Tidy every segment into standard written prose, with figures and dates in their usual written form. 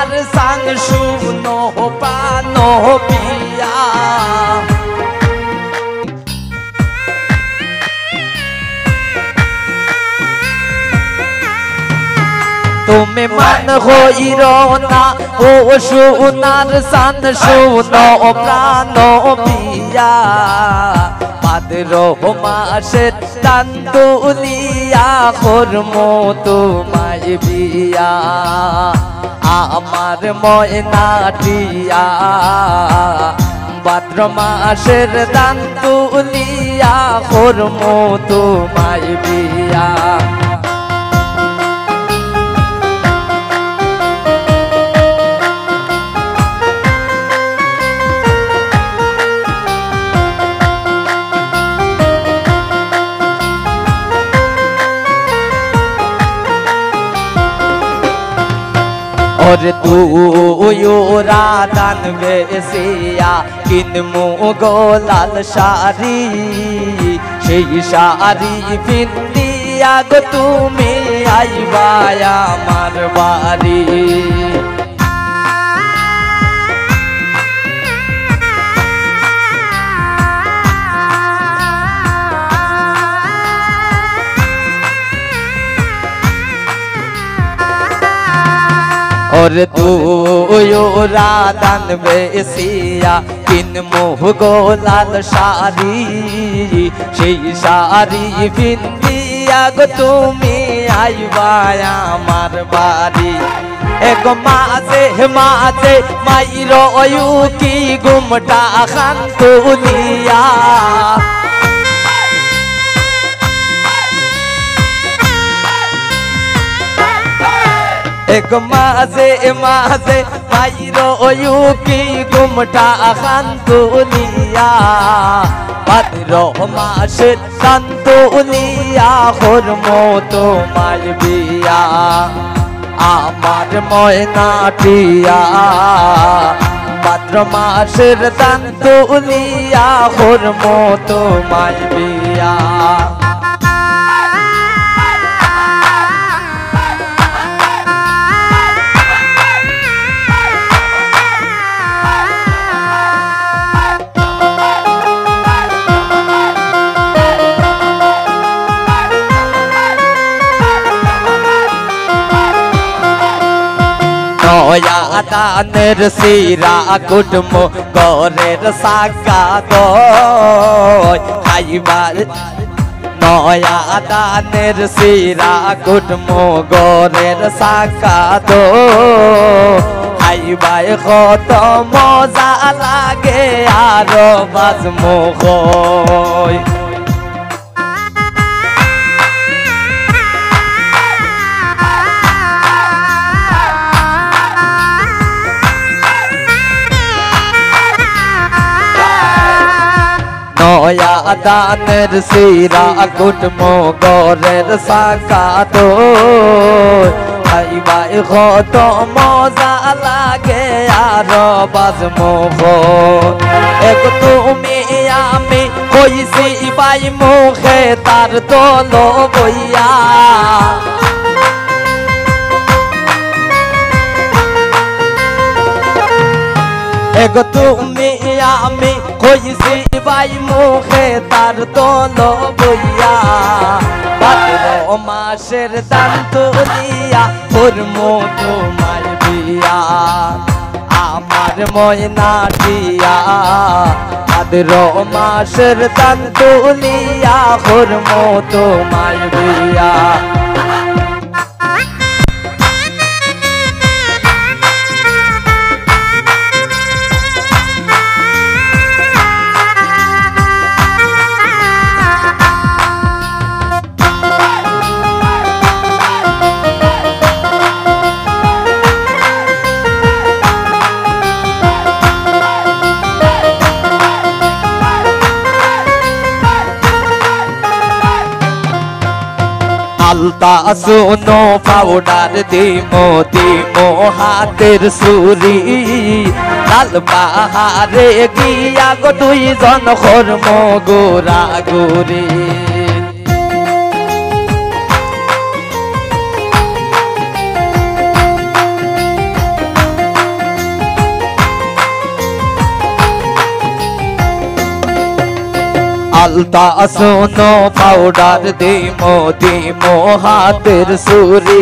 সোনার সাং শুনো প্রাণ পিয়া তুমি মান হইরো না ও সোনার সান শুনো প্রাণ পিয়া ভাদ্র মাসের টান তুলিয়া করমো তোমায় বিয়া আমার ময়নাটিয়া ভাদ্র মাসের টান তুলিয়া করমো তোমায় বিয়া और तू राधान बेसिया किनमु गोलाल शारी সেই শাড়ি পিন্দিয়া গো তুমি আইবা আমার বাড়ি और तू राधान बेसिया किनमु गोलाल शारी সেই শাড়ি পিন্দিয়া গো তুমি আইবা আমার বাড়ি এক মাঝে মাঝে মাইর কি গুমটা খান তুলিয়া एक माजे माजे मायरो की गुमटा खान तुलिया भाद्रो मासेर टान तुलिया करमो तोमार बिया आमार मयनाटिया भाद्र मासेर टान तुलिया करमो तोमार बिया নয়া দানের সিরা কুটমো গরের সাকা দয় খাইবার নয়া দানের সিরা কুটমো গরের সাকা দয় খাইবাই কত মজা লাগে আরো বাজমো হয় নয়া দানের সিরা কুটমো গরের সাকা দয় খাইবাই কত মজা লাগে আরো বাজমো এক তুমি আমি কইছি পাই মুখে তার তল বইয়া এক তুমি আমি কইছি ভাই মুখে তার তল বইয়া ভাদ্র মাসের টান তুলিয়া করমো তোমার বিয়া আমার ময়নাটিয়া ভাদ্র মাসের টান তুলিয়া করমো তোমার বিয়া আলতা সোনো পাউডার দিমো দিমো হাতের সুরি লাল পাহাড়ে গিয়া গো দুইজন করমো গোরা গোরি আলতা শোনো পাউডার দিমো হাতের সুরি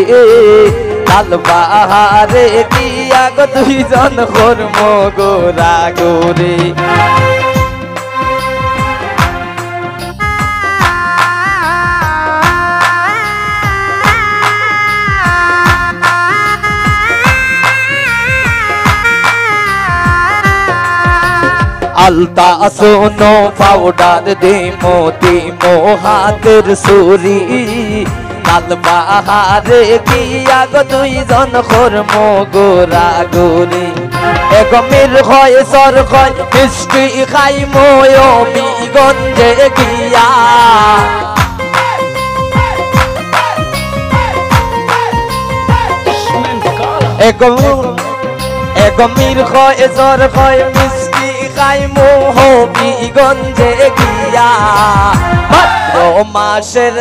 লাল বাহারে গিয়া গো দুইজন কর্ম গোরা গোরে আলতা শোনো পাউডার দিমো হাতের সুরি লাল বাহারে গিয়া গো দুইজন কর্ম গোরা গোরে এগমির হয় সর হয় মিষ্টি খাই ময়ূরগঞ্জে গিয়া এগমির হয় সর হয় মিষ্টি খাই ময়ূরগঞ্জে গিয়া ভাদ্র মাসের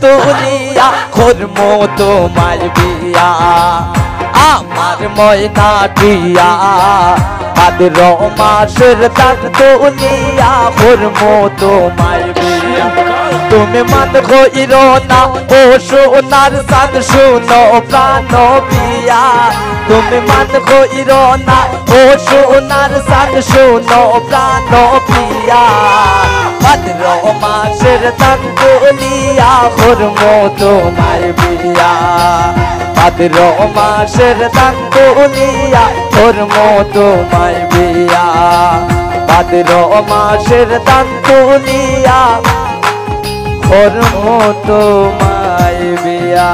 তুলিয়া কর্ম তোমার বিয়া আমার ময়না টিয়া ভাদ্র মাসের তুলিয়া কর্ম তোমার বিয়া তুমি মান কইর না ও সোনার সাদ শুনো প্রাণ বিয়া তুমি মান কইর না ও সোনার সাদ শুনো প্রাণ বিয়া ভাদ্র মাসের তুলিয়া কর্ম তোমার বিয়া ভাদ্র মাসের তুলিয়া কর্ম তোমার বিয়া ভাদ্র মাসের তুলিয়া কর্ম তোমার বিয়া